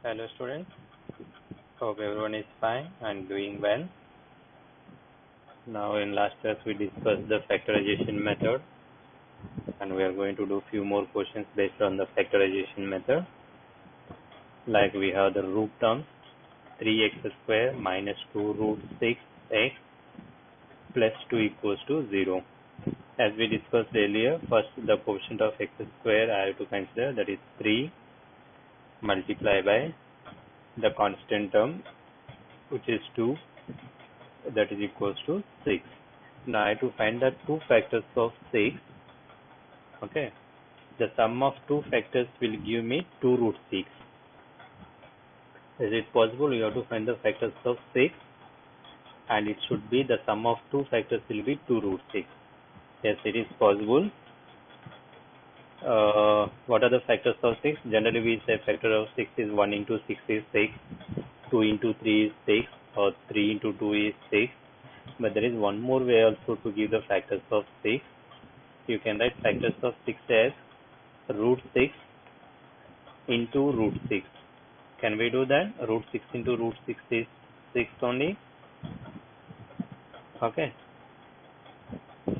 Hello students, hope everyone is fine and doing well. Now in last class we discussed the factorization method and we are going to do few more questions based on the factorization method. Like we have the root terms 3x square minus 2 root 6x plus 2 equals to 0. As we discussed earlier, first the quotient of x square I have to consider, that is 3 multiplied by the constant term which is 2, that is equals to 6. Now I have to find the two factors of 6. Okay, the sum of two factors will give me 2 root 6. Is it possible? You have to find the factors of 6 and it should be the sum of two factors will be 2 root 6. Yes, it is possible. What are the factors of 6? Generally we say factor of 6 is 1 into 6 is 6, 2 into 3 is 6, or 3 into 2 is 6. But there is one more way also to give the factors of 6. You can write factors of 6 as root 6 into root 6. Can we do that? Root 6 into root 6 is 6 only. Okay.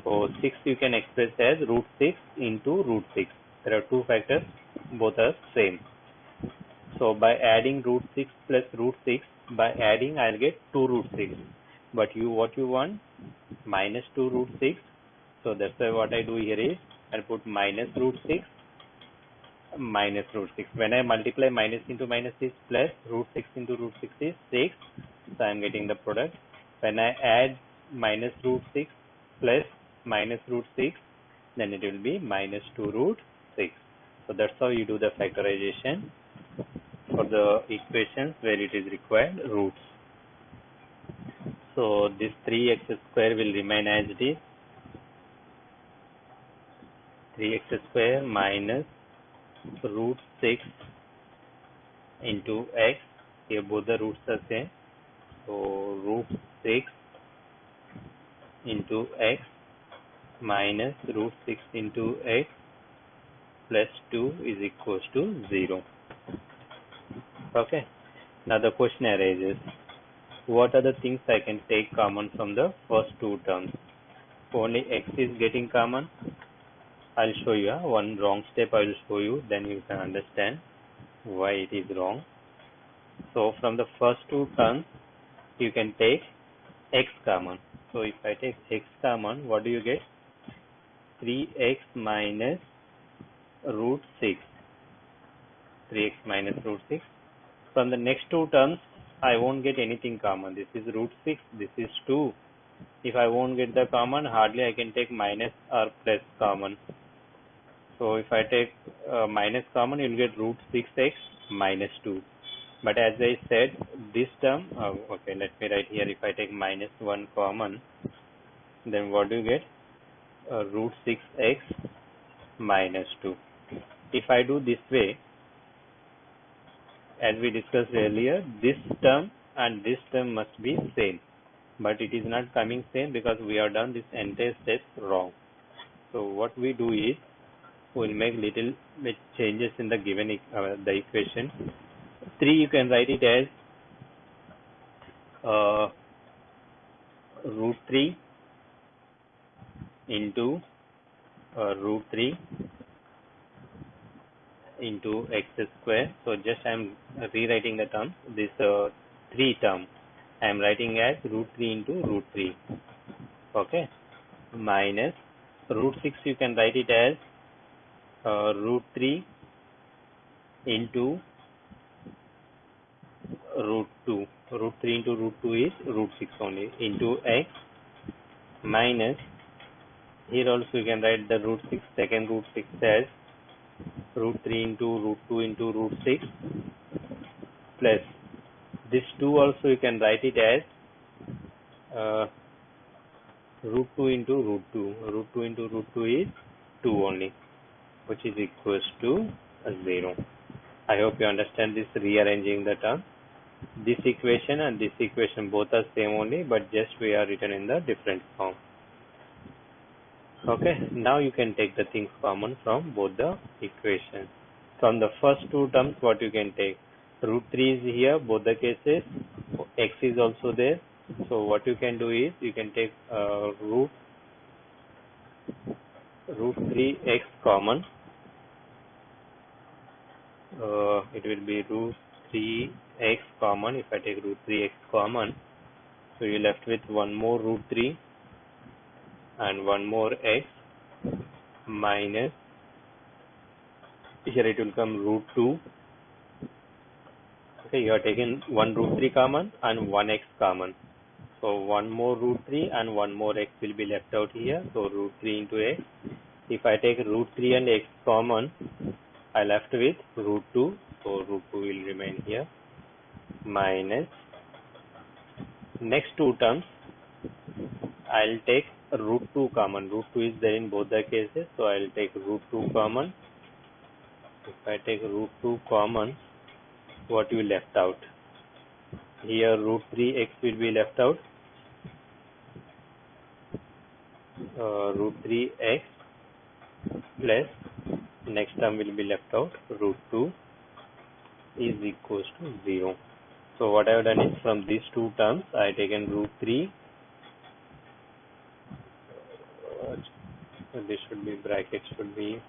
So 6 you can express as root 6 into root 6. There are two factors, both are same. So by adding root 6 plus root 6, by adding I'll get 2 root 6. But what you want? Minus 2 root 6. So that's why what I do here is I'll put minus root 6 minus root 6. When I multiply minus into minus is plus, root 6 into root 6 is 6. So I am getting the product. When I add minus root 6 plus minus root 6, then it will be minus 2 root 6. So that's how you do the factorization for the equations where it is required roots. So this 3x square will remain as it is. 3x square minus root 6 into x. Here both the roots are same. So root 6 into x minus root 6 into x plus 2 is equals to 0. Okay. Now the question arises, what are the things I can take common from the first two terms? Only x is getting common. I'll show you one wrong step. I will show you, then you can understand why it is wrong. So from the first two terms you can take x common. So if I take x common, what do you get? 3x minus root 6. 3x minus root 6. From the next two terms, I won't get anything common. This is root 6, this is 2. If I won't get the common, hardly I can take minus or plus common. So if I take minus common, you'll get root 6x minus 2. But as I said, this term, okay, let me write here. If I take minus 1 common, then what do you get? Root 6x minus 2. If I do this way, as we discussed earlier, this term and this term must be same, but it is not coming same because we have done this entire step wrong. So what we do is we'll make little bit changes in the given the equation. 3 you can write it as root 3 into root 3 into x square. So just I am rewriting the term. This 3 term I am writing as root 3 into root 3. Okay, minus root 6 you can write it as root 3 into root 2. Root 3 into root 2 is root 6 only, into x minus, here also you can write the root 6, second root 6 as root 3 into root 2 into root 6 plus this 2 also you can write it as root 2 into root 2. Root 2 into root 2 is 2 only, which is equals to 0. I hope you understand this rearranging the term. This equation and this equation both are same only, but just we are written in the different form. Okay, now you can take the things common from both the equations. From the first two terms, what you can take? root 3 is here, both the cases. X is also there. So what you can do is you can take root 3x common. It will be root 3x common. If I take root 3x common, so you're left with one more root 3 and one more x minus, here it will come root 2. Okay, you are taking one root 3 common and one x common. So one more root 3 and one more x will be left out here. So root 3 into x. If I take root 3 and x common, I left with root 2. So root 2 will remain here minus, next two terms I'll take root 2 common. Root 2 is there in both the cases, so I'll take root 2 common. If I take root 2 common, what will left out? Here root 3x will be left out. Root 3x plus next term will be left out, root 2 is equals to 0. So what I have done is from these two terms I have taken root 3. This should be bracket, should be,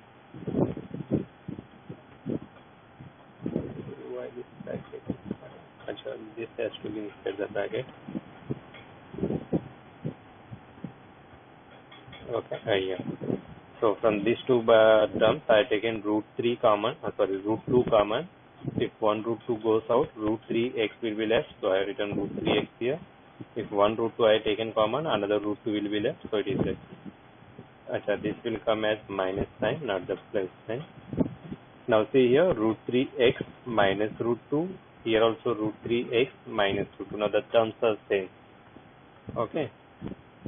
why this bracket? This has to be inside the bracket. Okay, yeah. So from these two terms I have taken root 3 common, root 2 common. If one root 2 goes out, root 3x will be left, so I have written root 3x here. If one root 2 I have taken common, another root 2 will be left, so it is left. This will come as minus sign, not the plus sign. Now see here, root 3x minus root 2. Here also root 3x minus root 2. Now the terms are same. Okay.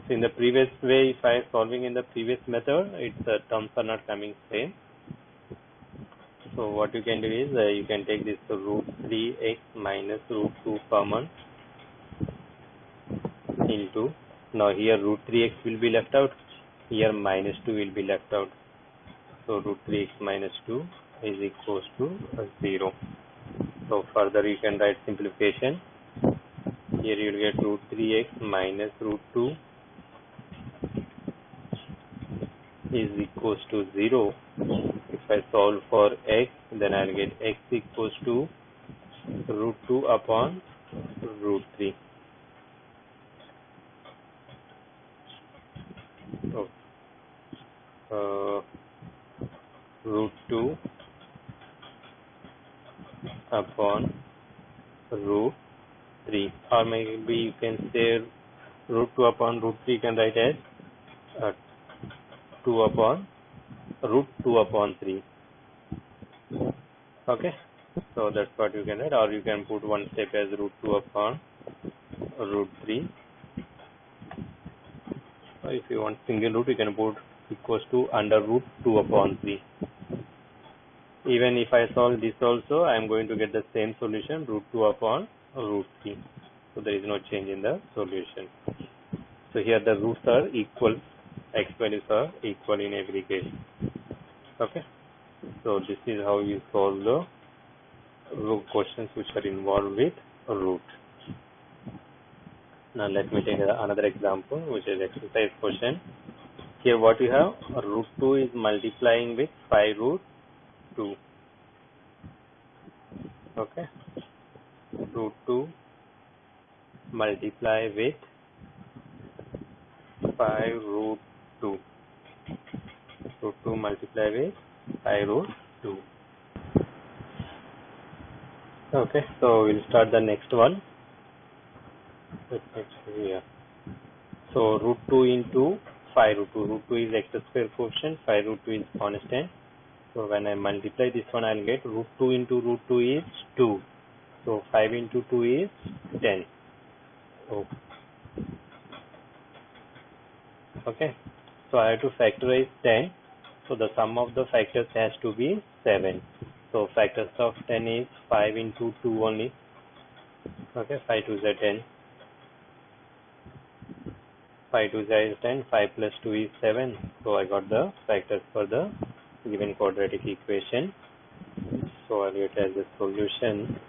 So in the previous way, if I am solving in the previous method, the terms are not coming same. So what you can do is you can take this root 3x minus root 2 common into, now here root 3x will be left out. Here minus 2 will be left out. So root 3x minus 2 is equals to 0. So further you can write simplification. Here you will get root 3x minus root 2 is equals to 0. If I solve for x, then I will get x equals to root 2 upon root 3. So, root 2 upon root 3, or maybe you can say root 2 upon root 3 can write as 2 upon root 2 upon 3. Okay, so that's what you can write, or you can put one step as root 2 upon root 3. Or if you want single root, you can put equals to under root 2 upon 3. Even if I solve this also, I am going to get the same solution, root 2 upon root 3. So there is no change in the solution. So here the roots are equal, x values are equal in every case. Okay, so this is how you solve the questions which are involved with root. Now let me take another example, which is exercise question. Here what you have, root 2 is multiplying with 5 root 2. Okay, root 2 multiply with 5 root 2. Root 2 multiply with 5 root 2. Okay, so we'll start the next one. Here. So root 2 into 5 root 2. Root 2 is x square quotient, 5 root 2 is constant. So when I multiply this one, I'll get root 2 into root 2 is 2. So 5 into 2 is 10. Okay, so I have to factorize 10. So the sum of the factors has to be 7. So factors of 10 is 5 into 2 only. Okay, 5 2 is 10. 5 2 is 10. 5 plus 2 is 7. So I got the factors for the given quadratic equation. So I'll get as a solution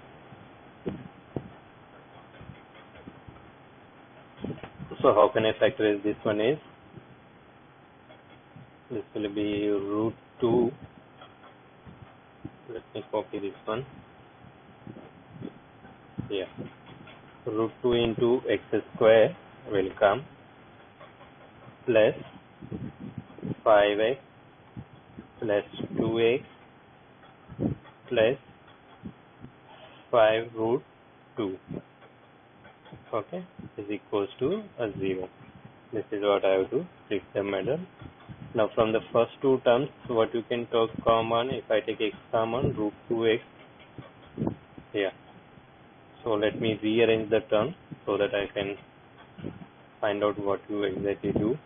So how can I factorize this one is, this will be root 2, let me copy this one, yeah, root 2 into x square will come plus 5x plus 2x plus 5 root 2, okay, is equals to a 0. This is what I have to split the middle. Now from the first two terms, what you can take common, if I take x common, root 2x, yeah. So let me rearrange the term so that I can find out what you exactly do.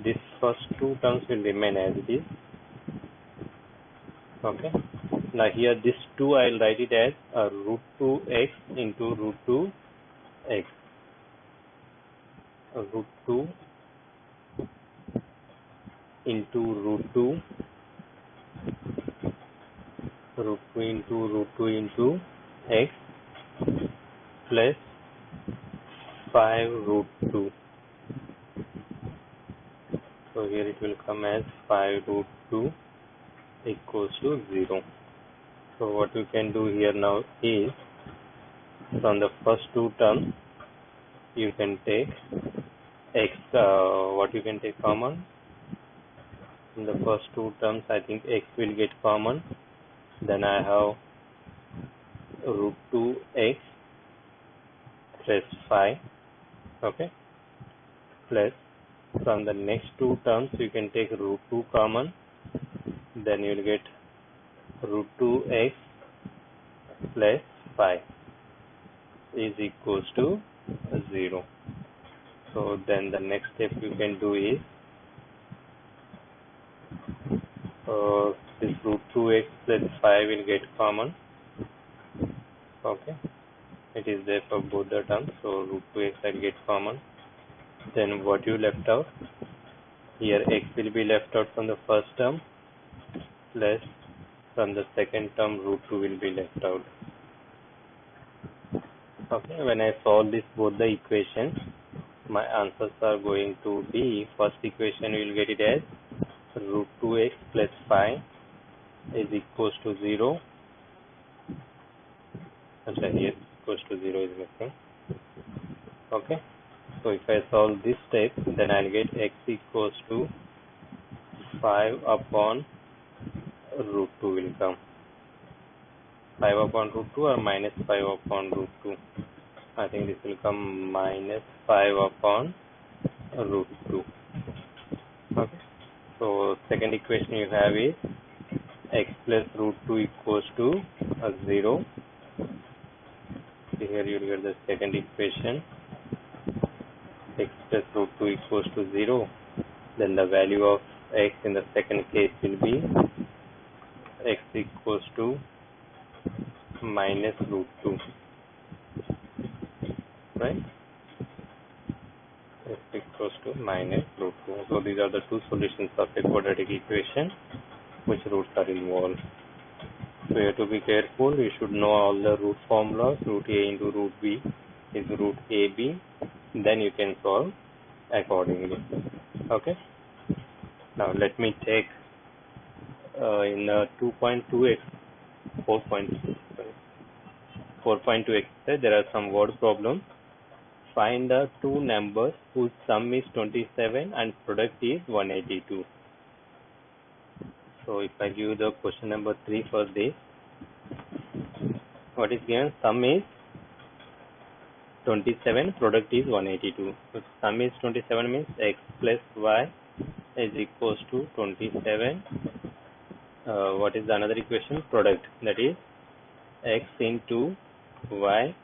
This first two terms will remain as it is. Okay. Now here this 2 I will write it as a root 2x into root 2x. Root 2 into root 2, root 2 into root 2 into x plus 5 root 2. So here it will come as 5 root 2 equals to 0. So what you can do here now is, from the first two terms, you can take x, what you can take common? In the first two terms, I think x will get common. Then I have root 2x plus 5, okay, plus from the next two terms, you can take root 2 common. Then you will get root 2x plus 5 is equals to 0. So then the next step you can do is, this root 2x plus 5 will get common, okay, it is there for both the terms, so root 2x will get common. Then what you left out, here x will be left out from the first term, plus from the second term root 2 will be left out. Okay, when I solve this both the equations, my answers are going to be, first equation we will get it as root 2x plus 5 is equals to 0. Here equals to 0 is missing. Okay, so if I solve this step, then I'll get x equals to 5 upon root 2 will come. 5 upon root 2 or minus 5 upon root 2. I think this will come minus 5 upon root 2. Okay, so second equation you have is x plus root 2 equals to 0. Here you will get the second equation, x plus root 2 equals to 0. Then the value of x in the second case will be x equals to minus root 2, right? X equals to minus root 2. So these are the two solutions of a quadratic equation which roots are involved. So you have to be careful. You should know all the root formulas. Root a into root b is root ab. Then you can solve accordingly. Okay. Now let me take in 2.2x 4.2 exercise, there are some word problems. Find the two numbers whose sum is 27 and product is 182. So if I give the question number 3 for this, what is given? Sum is 27, product is 182. So sum is 27 means x plus y is equals to 27. What is the another equation? Product, that is x into y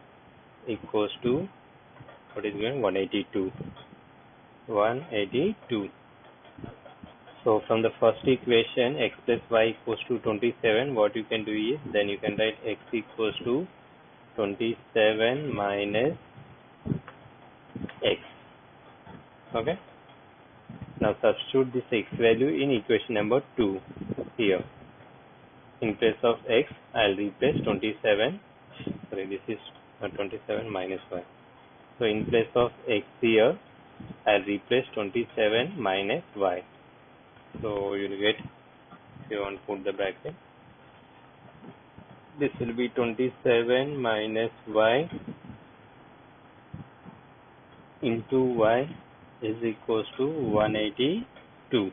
equals to, what is given? 182. 182. So from the first equation, x plus y equals to 27, what you can do is, then you can write x equals to 27 minus x. Okay. Now substitute this x value in equation number 2 here. In place of x, I'll replace 27 sorry, this is 27 minus y. So in place of x here, I'll replace 27 minus y. So you'll get, if you want to put the bracket, this will be 27 minus y into y is equals to 182.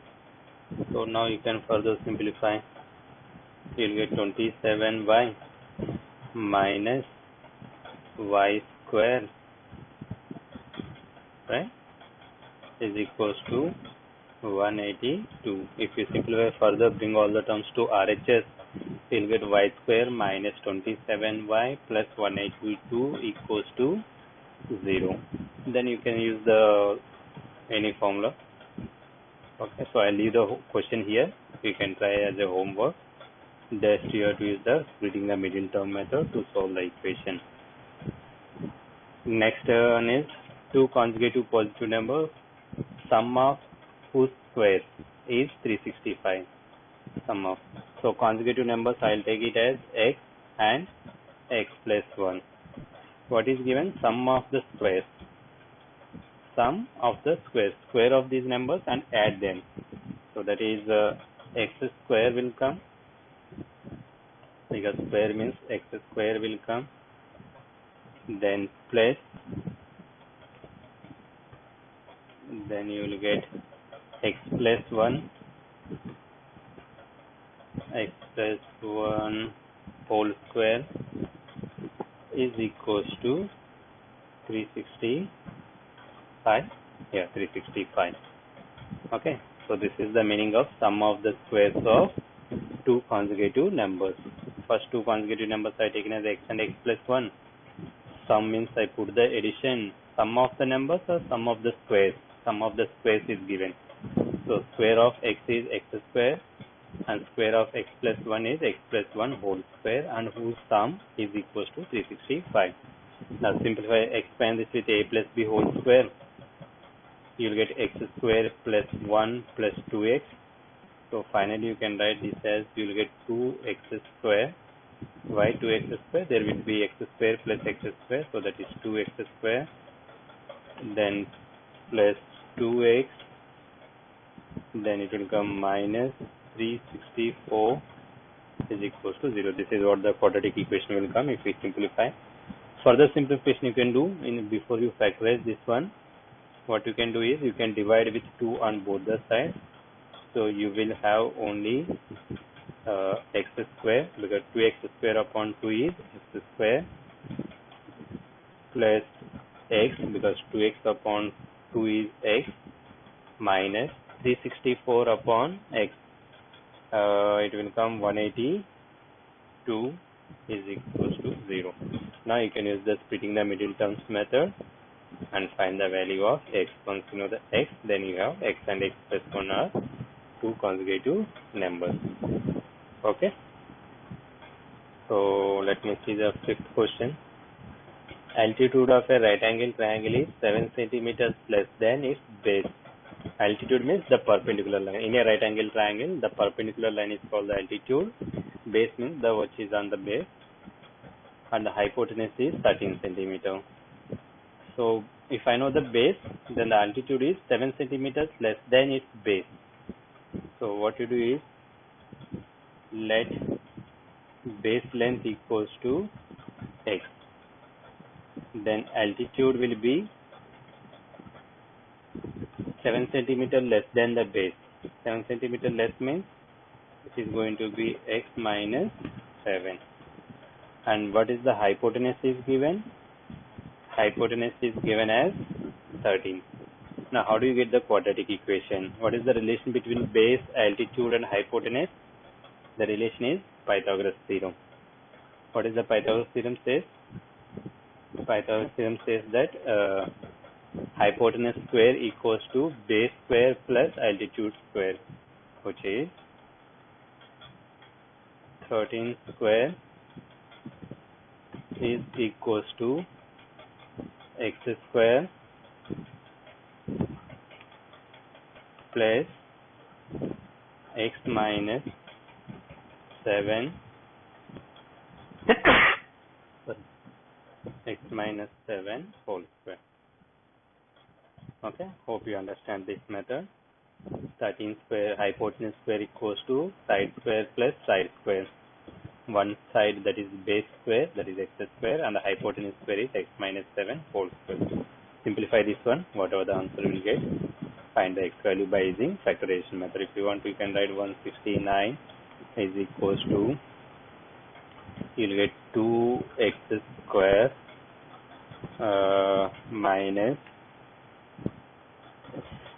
So now you can further simplify. You'll get 27y minus y square, right, is equals to 182. If you simplify further, bring all the terms to RHS, you'll get y square minus 27y plus 182 equals to 0. Then you can use the any formula. Okay, so I'll leave the question here. You can try as a homework. Just you have to use the splitting the middle term method to solve the equation. Next one is two consecutive positive numbers, sum of whose square is 365. Sum of, so consecutive numbers, I'll take it as x and x plus 1. What is given? Sum of the squares. Sum of the squares, square of these numbers and add them. So that is x square will come, because square means x square will come, then plus, then you will get x plus 1, x plus 1 whole square is equals to 365. Yeah, 365. Okay, so this is the meaning of sum of the squares of two consecutive numbers. First two consecutive numbers are taken as x and x plus 1. Sum means I put the addition. Sum of the numbers or sum of the squares? Sum of the squares is given. So square of x is x square and square of x plus 1 is x plus 1 whole square, and whose sum is equals to 365. Now simplify, expand this with a plus b whole square. You'll get x square plus 1 plus 2x. So finally you can write this as, you'll get 2x square. Why 2x square? There will be x square plus x square, so that is 2x square, then plus 2x, then it will come minus 364 is equals to 0. This is what the quadratic equation will come if we simplify. Further simplification you can do before you factorize this one. What you can do is you can divide with 2 on both the sides. So you will have only x square, because 2x square upon 2 is x square, plus x, because 2x upon 2 is x, minus 364 upon x. It will come 182 is equals to 0. Now you can use the splitting the middle terms method and find the value of x. Once you know the x, then you have x and x plus 1 are two consecutive numbers. Okay. So let me see the fifth question. Altitude of a right angle triangle is 7 centimeters less than its base. Altitude means the perpendicular line. In a right angle triangle, the perpendicular line is called the altitude. Base means the which is on the base, and the hypotenuse is 13 centimeter. So if I know the base, then the altitude is 7 centimeters less than its base. So what you do is, let base length equals to x. Then altitude will be 7 centimeter less than the base. 7 centimeter less means it is going to be x minus 7. And what is the hypotenuse is given? Hypotenuse is given as 13. Now how do you get the quadratic equation? What is the relation between base, altitude and hypotenuse? The relation is Pythagoras theorem. What is the Pythagoras theorem says? Pythagoras theorem says that hypotenuse square equals to base square plus altitude square, which is 13 square is equals to x square plus x minus 7 x minus 7 whole square. Okay, hope you understand this method. 13 square hypotenuse square equals to side square plus side square. One side, that is base square, that is x square, and the hypotenuse square is x minus 7 whole square. Simplify this one, whatever the answer will get. Find the x value by using factorization method. If you want, you can write 169 is equals to, you'll get 2x square minus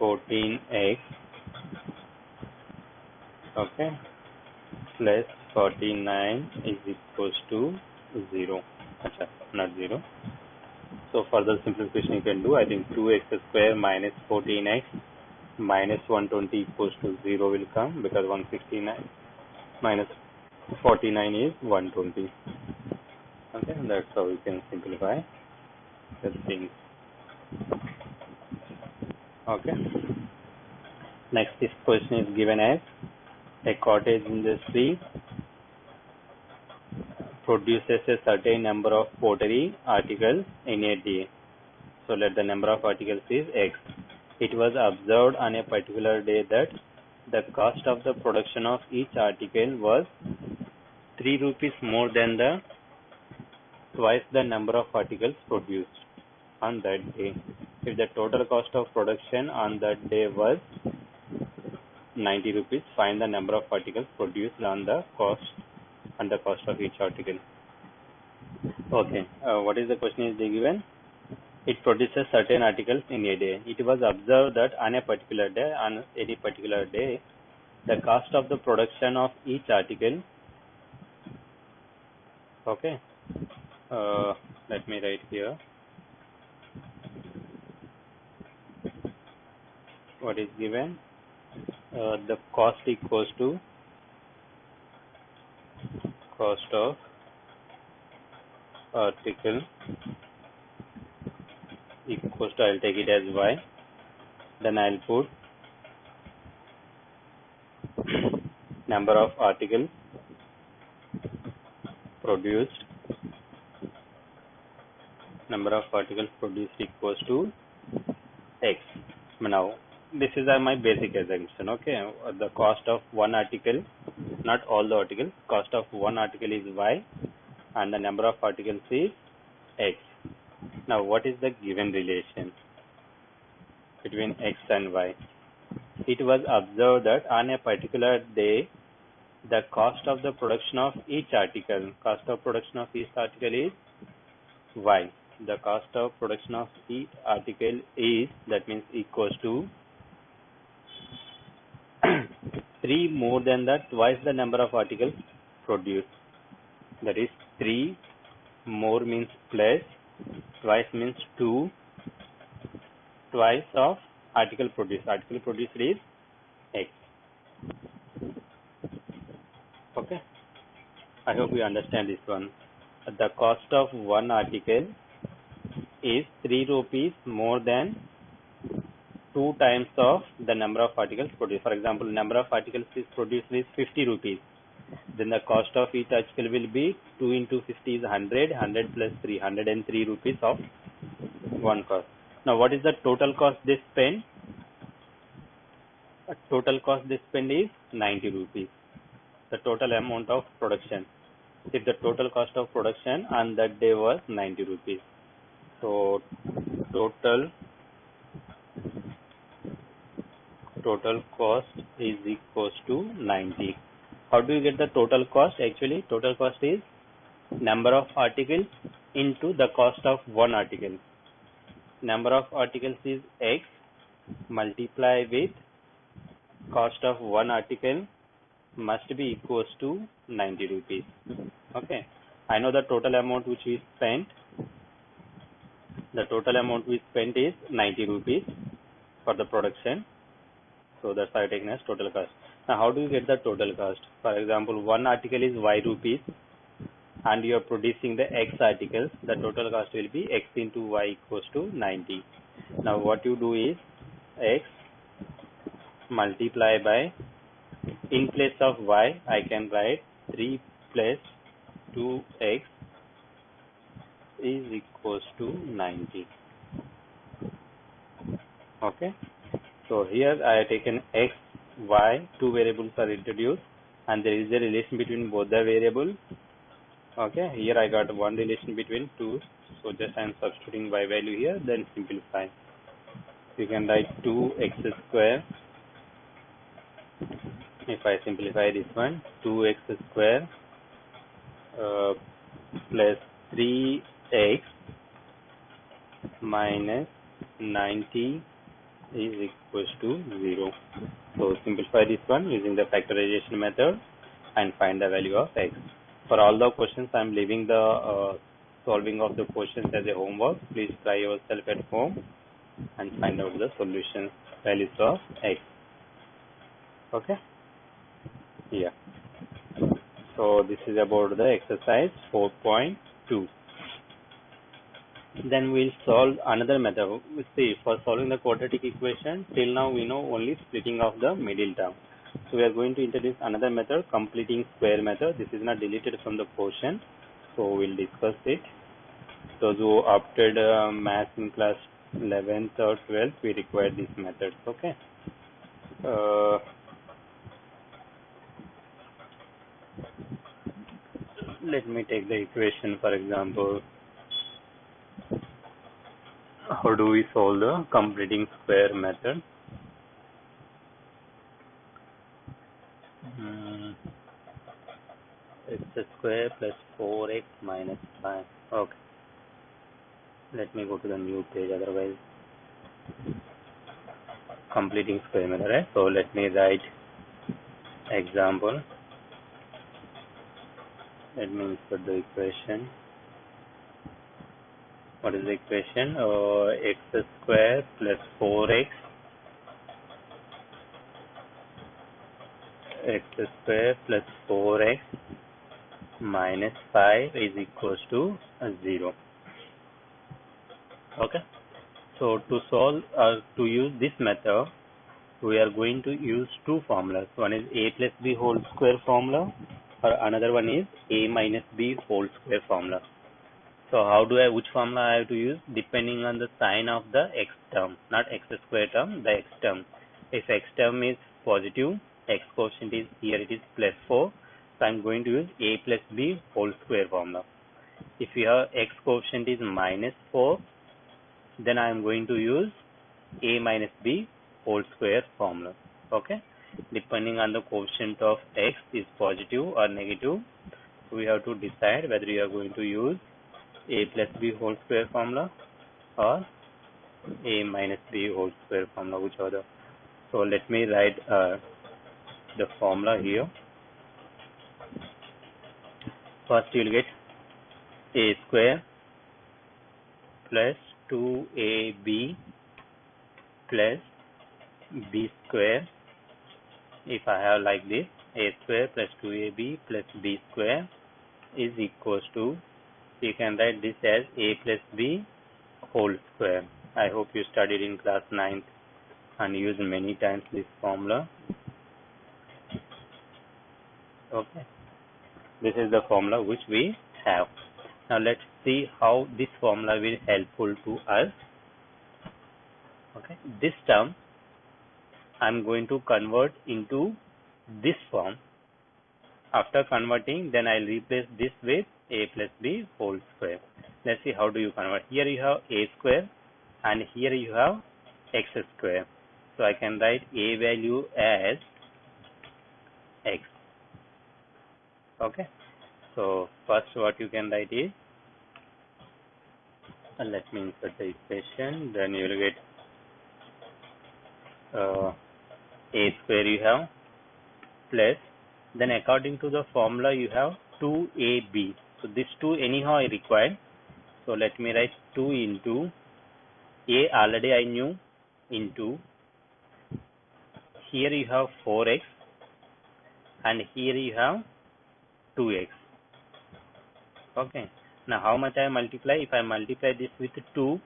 14x, okay, plus 49 is equals to 0. Achha, not 0. So further simplification you can do. I think 2x square minus 14x minus 120 equals to 0 will come, because 169 minus 49 is 120. Okay, that's how we can simplify the things. Okay. Next, this question is given as a cottage industry produces a certain number of pottery articles in a day. So let the number of articles is X. It was observed on a particular day that the cost of the production of each article was 3 rupees more than the twice the number of articles produced on that day. If the total cost of production on that day was 90 rupees, find the number of articles produced on the cost and the cost of each article. Okay, what is the question is given? It produces certain articles in a day. It was observed that on a particular day, on any particular day, the cost of the production of each article, okay, let me write here. What is given? The cost equals to cost of article equals to, I'll take it as y. Then I'll put number of articles produced. Number of articles produced equals to x. Now, this is my basic assumption. Okay, the cost of one article, not all the articles, cost of one article is y, and the number of articles is x. Now, what is the given relation between x and y? It was observed that on a particular day, the cost of the production of each article, is y. The cost of production of each article is, that means equals to 3 more than that, twice the number of articles produced. That is 3 more means plus, twice means 2, twice of article produced. Article produced is x. Okay, I hope you understand this one. The cost of one article is 3 rupees more than 2 times of the number of articles produced. For example, number of articles is produced is 50 rupees. Then the cost of each article will be 2 into 50 is 100, 100 plus 3, 103 rupees of one cost. Now, what is the total cost they spend? Total cost they spend is 90 rupees. The total amount of production. If the total cost of production on that day was 90 rupees. So, total cost is equals to 90. How do you get the total cost? Actually, total cost is number of articles into the cost of one article. Number of articles is x, multiply with cost of one article must be equals to 90 rupees. Okay, I know the total amount which we spent. The total amount we spent is 90 rupees for the production. So that's why I taken as total cost. Now, how do you get the total cost? For example, one article is y rupees and you are producing the x articles. The total cost will be x into y equals to 90. Now, what you do is x multiply by, in place of y, I can write 3 plus 2x is equals to 90. Okay, so here I have taken x, y, two variables are introduced, and there is a relation between both the variables. Okay, here I got one relation between two, so just I am substituting y value here, then simplify. You can write 2x square. If I simplify this one, 2x square plus 3x minus 90 is equals to 0. So simplify this one using the factorization method and find the value of x. For all the questions, I am leaving the solving of the questions as a homework. Please try yourself at home and find out the solution values of x. Okay, yeah. So this is about the exercise 4.2. Then we'll solve another method. See, for solving the quadratic equation, till now we know only splitting of the middle term. So we are going to introduce another method, completing square method. This is not deleted from the portion, so we'll discuss it. Those who opted math in class 11th or 12th, we require this method. Okay. Let me take the equation, for example. How do we solve the completing square method? X square plus 4x minus 5. Okay. Let me go to the new page, otherwise completing square method, right? So let me write example. Let me insert the equation. What is the equation? X square plus 4x square plus 4x minus 5 is equals to 0. Okay. So to solve to use this method, we are going to use two formulas. One is a plus b whole square formula, or another one is a minus b whole square formula. So how do which formula I have to use? Depending on the sign of the x term, not x square term, the x term. If x term is positive, x quotient is here, it is plus 4. So I am going to use a plus b whole square formula. If you have x quotient is minus 4, then I am going to use a minus b whole square formula. Okay, depending on the quotient of x is positive or negative, we have to decide whether you are going to use a plus b whole square formula or a minus b whole square formula, which other. So let me write the formula here. First you will get a square plus 2ab plus b square. If I have like this, a square plus 2ab plus b square is equals to, you can write this as a plus b whole square. I hope you studied in class 9th and used many times this formula. Okay, this is the formula which we have. Now let's see how this formula will be helpful to us. Okay, this term I'm going to convert into this form. After converting, then I'll replace this with a plus b whole square. Let's see how do you convert. Here you have a square and here you have x square. So I can write a value as x. Okay. So first what you can write is, let me insert the equation, then you will get a square you have plus, then according to the formula you have 2ab. So this 2 anyhow I required. So let me write 2 into a, already I knew, into, here you have 4x and here you have 2x. Okay. Now how much I multiply? If I multiply this with 2,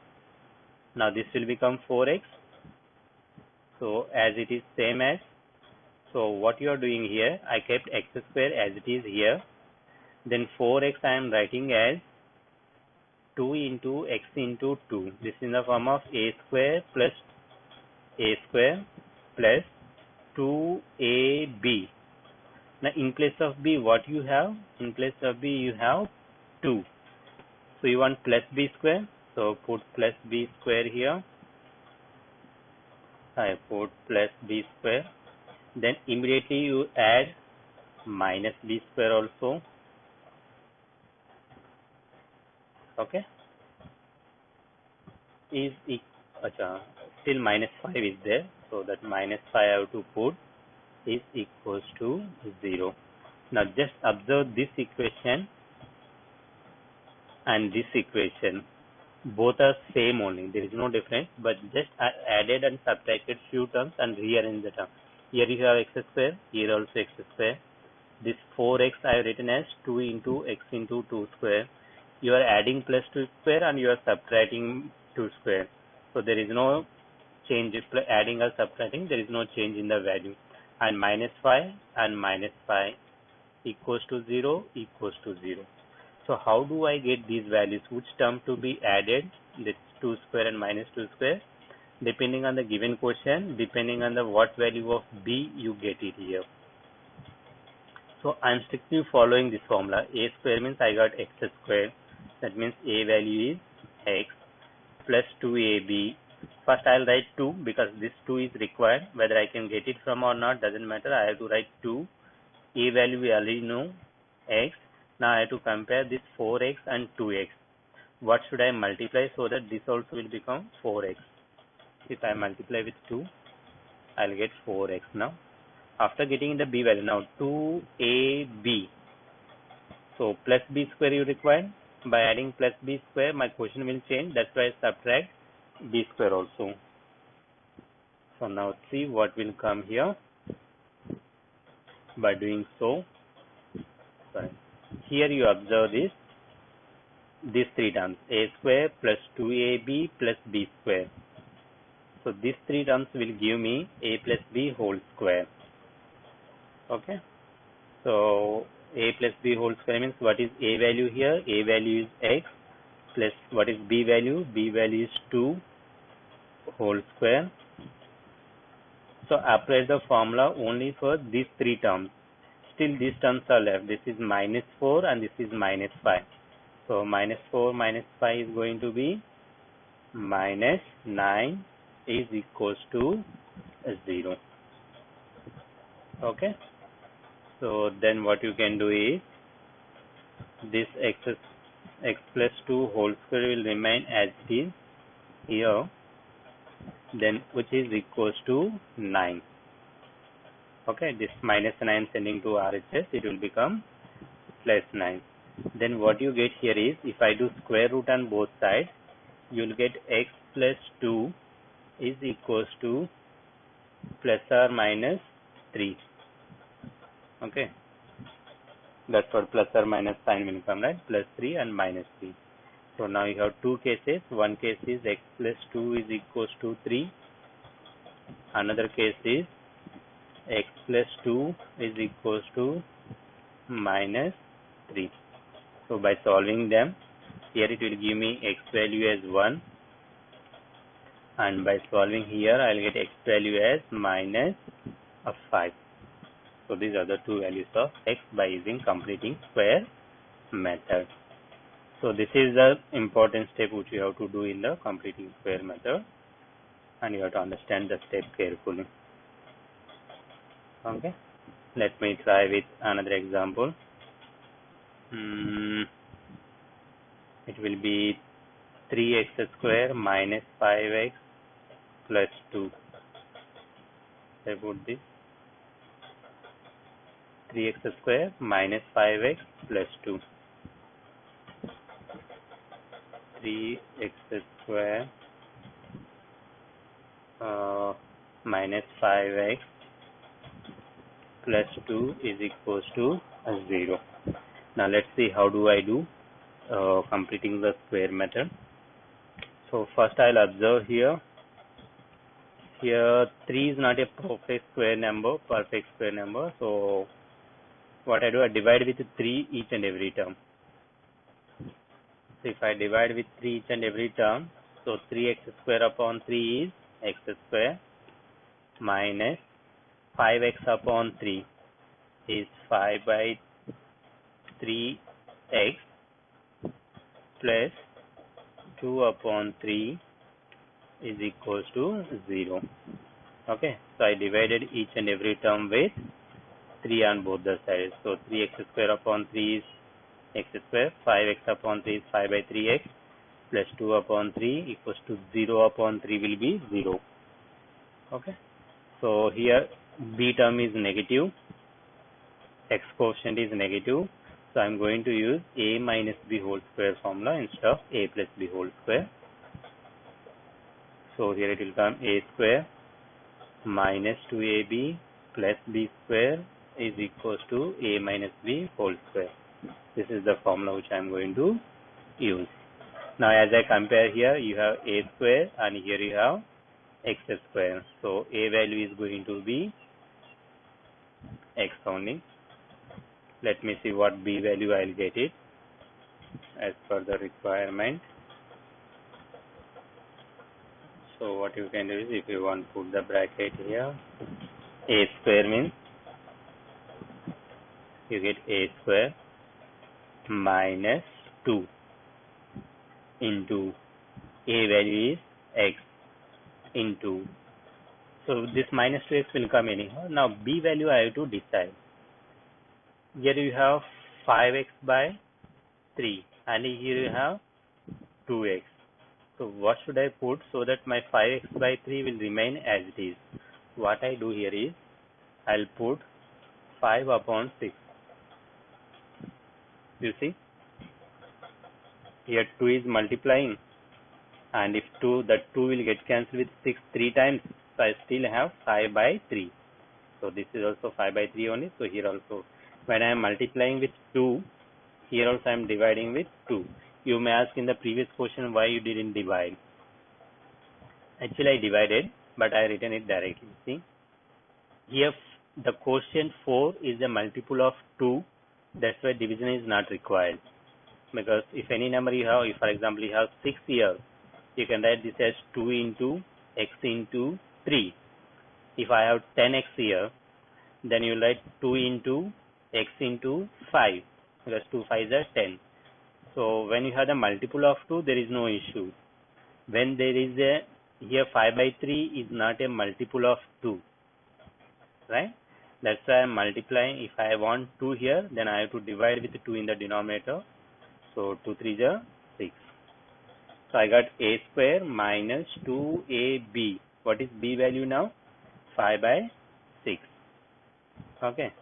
now this will become 4x. So as it is same as, so what you are doing here, I kept x square as it is here. Then 4x I am writing as 2 into x into 2. This is in the form of a square plus 2ab. Now in place of b, what you have? In place of b, you have 2. So you want plus b square. So put plus b square here. I put plus b square. Then immediately you add minus b square also. Okay. Still minus 5 is there. So that minus 5 I have to put is equals to 0. Now just observe this equation and this equation. Both are same only. There is no difference. But just I added and subtracted few terms and rearranged the term. Here you have x square. Here also x square. This 4x I have written as 2 into x into 2 square. You are adding plus 2 square and you are subtracting 2 square. So there is no change. Adding or subtracting, there is no change in the value. And minus 5 and minus 5 equals to 0 equals to 0. So how do I get these values? Which term to be added? That's 2 square and minus 2 square. Depending on the given question, depending on the what value of b, you get it here. So I'm strictly following this formula. A square means I got x square. That means a value is x plus 2ab. First I'll write 2 because this 2 is required. Whether I can get it from or not doesn't matter. I have to write 2. A value we already know, x. Now I have to compare this 4x and 2x. What should I multiply so that this also will become 4x? If I multiply with 2, I'll get 4x now. After getting the b value, now 2ab. So plus b square you require. By adding plus b square, my question will change. That's why I subtract b square also. So now see what will come here. By doing so, here you observe these three terms, a square plus 2ab plus b square. So these three terms will give me a plus b whole square. Okay. So a plus b whole square means what is a value here? A value is x plus what is b value? B value is 2 whole square. So apply the formula only for these three terms. Still these terms are left. This is minus 4 and this is minus 5. So minus 4 minus 5 is going to be minus 9 is equals to 0. Okay. So then what you can do is this x plus 2 whole square will remain as it is here, then which is equals to 9. Okay, this minus 9 sending to RHS, it will become plus 9. Then what you get here is, if I do square root on both sides, you will get x plus 2 is equals to plus or minus 3. Okay, that's what plus or minus sign will come, right? Plus 3 and minus 3. So now you have two cases. One case is x plus 2 is equals to 3. Another case is x plus 2 is equals to minus 3. So by solving them, here it will give me x value as 1, and by solving here I will get x value as minus 5. So these are the two values of x by using completing square method. So this is the important step which you have to do in the completing square method, and you have to understand the step carefully. Okay, let me try with another example. It will be 3x square minus 5x plus 2. I put this 3x square minus 5x plus 2. 3x square minus 5x plus 2 is equals to 0. Now let's see how do I do completing the square method. So first I'll observe here 3 is not a perfect square number. So what I do, I divide with 3 each and every term. So if I divide with 3 each and every term, so 3x square upon 3 is x square minus 5x upon 3 is 5 by 3x plus 2 upon 3 is equals to 0. Okay, so I divided each and every term with 3 on both the sides. So 3x square upon 3 is x square, 5x upon 3 is 5 by 3x plus 2 upon 3 equals to 0 upon 3 will be 0. Okay, so here b term is negative, x quotient is negative, so I am going to use a minus b whole square formula instead of a plus b whole square. So here it will come a square minus 2ab plus b square is equals to a minus b whole square. This is the formula which I am going to use. Now as I compare here, you have a square and here you have x square. So a value is going to be x only. Let me see what b value I will get it as per the requirement. So what you can do is, if you want to put the bracket here, a square means you get a square minus 2 into a value is x into, so this minus 2x will come anyhow. Now b value I have to decide. Here you have 5x by 3 and here you have 2x. So what should I put so that my 5x by 3 will remain as it is? What I do here is, I'll put 5 upon 6. You see, here 2 is multiplying, and if 2, that 2 will get cancelled with 6 3 times, so I still have 5 by 3. So this is also 5 by 3 only. So here also, when I am multiplying with 2, here also I am dividing with 2. You may ask in the previous question why you didn't divide. Actually I divided, but I written it directly. See, here the quotient 4 is a multiple of 2. That's why division is not required. Because if any number you have, if for example you have 6 here, you can write this as 2 into x into 3. If I have 10x here, then you write 2 into x into 5, because 2 5s are 10. So when you have the multiple of 2, there is no issue. When there is a, here 5 by 3 is not a multiple of 2, right? That's why I am multiplying. If I want 2 here, then I have to divide with 2 in the denominator. So 2 3 is 6. So I got a square minus 2ab. What is b value now? 5 by 6. Okay,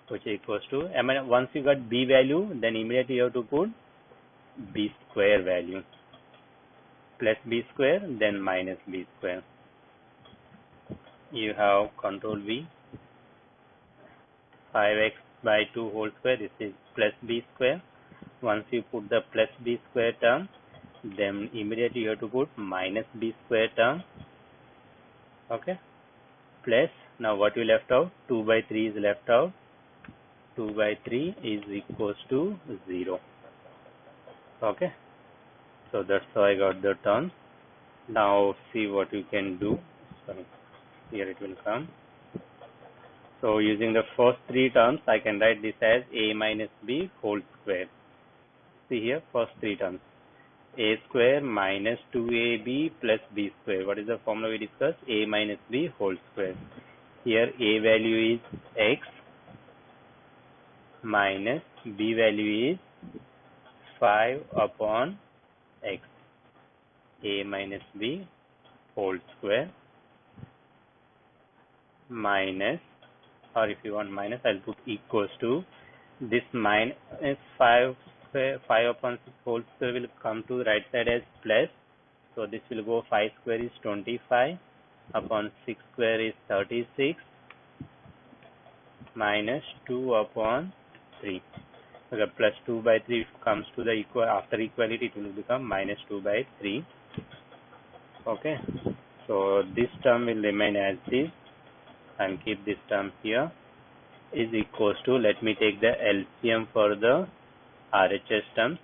which equals to, once you got b value, then immediately you have to put b square value, plus b square, then minus b square. You have control v, 5x by 2 whole square, this is plus b square. Once you put the plus b square term, then immediately you have to put minus b square term. Okay, plus, now what you left out? 2 by 3 is left out. 2 by 3 is equals to 0. Okay, so that's how I got the term. Now see what you can do. Sorry, here it will come. So using the first 3 terms, I can write this as a minus b whole square. See here, first 3 terms. A square minus 2ab plus b square. What is the formula we discussed? A minus b whole square. Here a value is x minus b value is 5 upon x. A minus b whole square minus, or if you want minus, I'll put equals to, this minus 5 upon 6 whole square will come to right side as plus. So this will go 5 square is 25 upon 6 square is 36 minus 2 upon 3. Okay, plus 2 by 3 comes to the equal, after equality it will become minus 2 by 3. Okay, so this term will remain as is and keep this term here, is equals to, let me take the LCM for the RHS terms.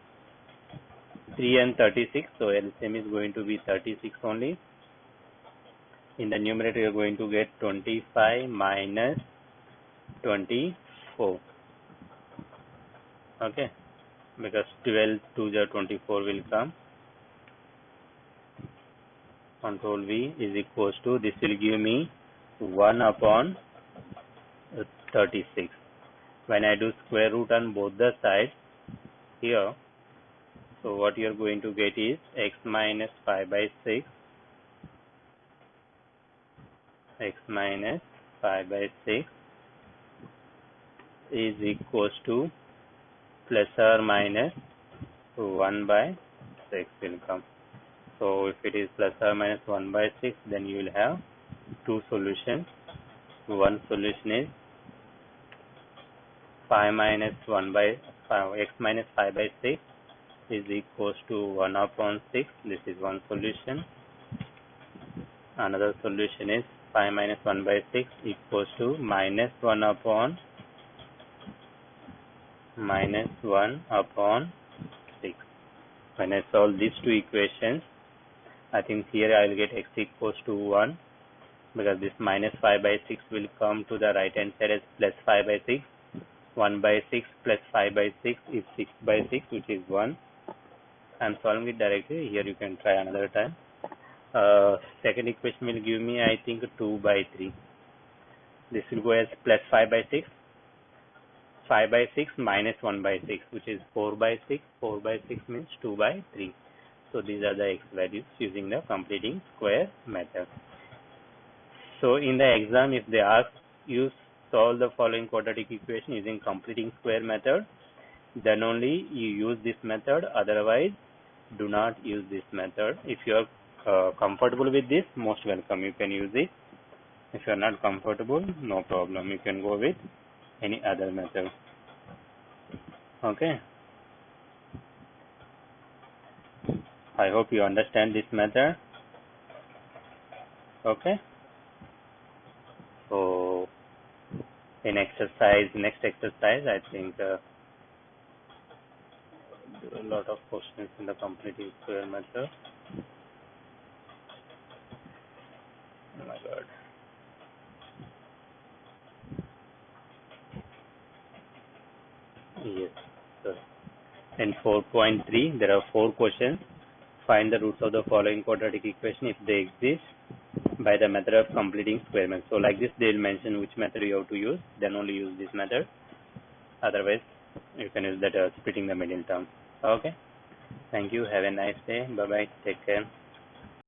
3 and 36, so LCM is going to be 36 only. In the numerator, you're going to get 25 minus 24. Okay, because 12 to the 24 will come. Control V is equals to, this will give me 1 upon 36. When I do square root on both the sides here, so what you're going to get is x minus 5 by 6, x minus 5 by 6 is equals to plus or minus 1 by 6 will come. So if it is plus or minus 1 by 6, then you will have two solutions. One solution is 5 minus 1 by 5, x minus 5 by 6 is equals to 1 upon 6. This is one solution. Another solution is 5 minus 1 by 6 equals to minus 1 upon 6. When I solve these two equations, I think here I will get x equals to 1, because this minus 5 by 6 will come to the right hand side as plus 5 by 6. 1 by 6 plus 5 by 6 is 6 by 6, which is 1. I am solving it directly. Here you can try another time. Second equation will give me, I think, 2 by 3. This will go as plus 5 by 6. 5 by 6 minus 1 by 6, which is 4 by 6. 4 by 6 means 2 by 3. So these are the x values using the completing square method. So in the exam, if they ask you solve the following quadratic equation using completing square method, then only you use this method. Otherwise, do not use this method. If you are comfortable with this, most welcome, you can use it. If you are not comfortable, no problem, you can go with any other method. Okay, I hope you understand this method. Okay, so in next exercise, I think there are a lot of questions in the completing square method. Oh my god. Yes, sir. In 4.3, there are 4 questions. Find the roots of the following quadratic equation if they exist by the method of completing square method. So like this, they will mention which method you have to use. Then only use this method. Otherwise, you can use that splitting the middle term. Okay. Thank you. Have a nice day. Bye bye. Take care.